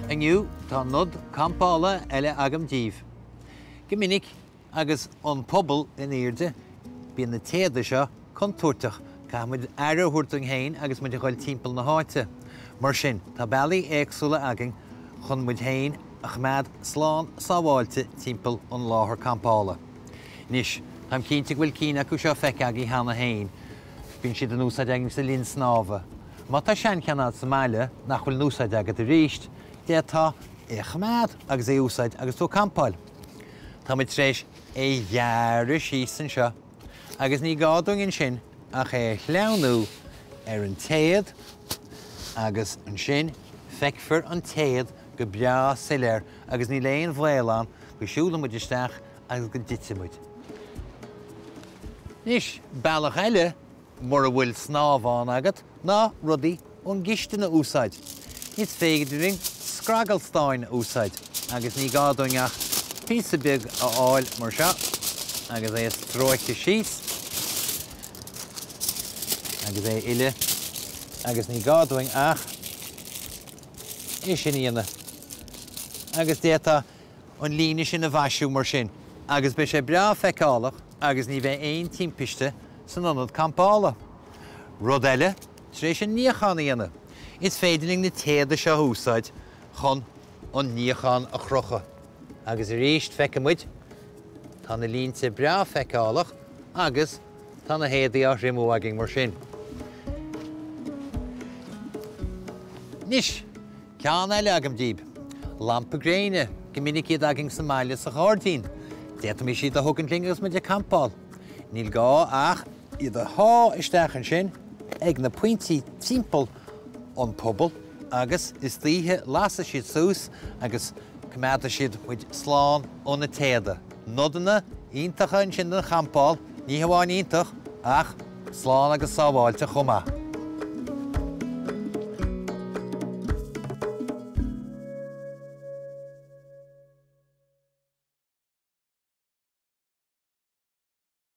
Aniu tá Nodanna Campála eile agam díobh. Go minic agus an phubaill in airde bíonn na téada seo chun tuairteach cha muid aire thuirtung héin agus muid ghail timpeall na háite. Mar sin, tá bailí éagsúla agin chun muid héin a chmad sláán sábháilte timpeall an láthair champála. Nis, tham cinnte bhfuil cín acu seo feice agin hána héin, bíonn siad an úsáid agin sa líon snámha. Má tá sean ceanad sa máile nach bhfuil núsáid agad a ríist, déatá é chmad agus é úsáid agus tú champáil. Tá muid tréis é dhearú síos an seo, agus ní gádúin sin ach é leanú ar an téad agus an sin feicfear an téad go bea siléir agus ní léon bhhéilán go siúla muid isteach agus go dite muid. Nis, bailach eile mar a bhfuil snámháin agat ná rudaí ón giste na úsáid. Níos féidir scragalstáin úsáid agus ní gádúin ach písa big a áil mar seo agus é stróiche síos agus é ile agus ní gádúin ach é sin íana agus déta an líne sin a bhaisiú mar sin agus be sé bra feicálach agus ní bheith aon timpiste san Nodanna Campála. Rud eile tréis an níochan íana. Is féidirling na téada seo úsáid chun an níochan a chrocha. Agus ríist feice muid tá na línte bra feicálach agus tá na héadaí a rimú agin mar sin. Nis, ceann eile agam díobh. Lampa gréine go minic iad agin sa máile sa cháirdaoin. Déata mí siad a thugann lingus muid a champáil. Níl gá ach iad a thá isteach an sin ag na pointí timpeall an phubaill agus is títhe lasa siad sús agus cumada siad muid sláán ón na téada. Nodanna iontacha an sin na champáil, ní hamháin iontach ach sláán agus sábháilte chumá.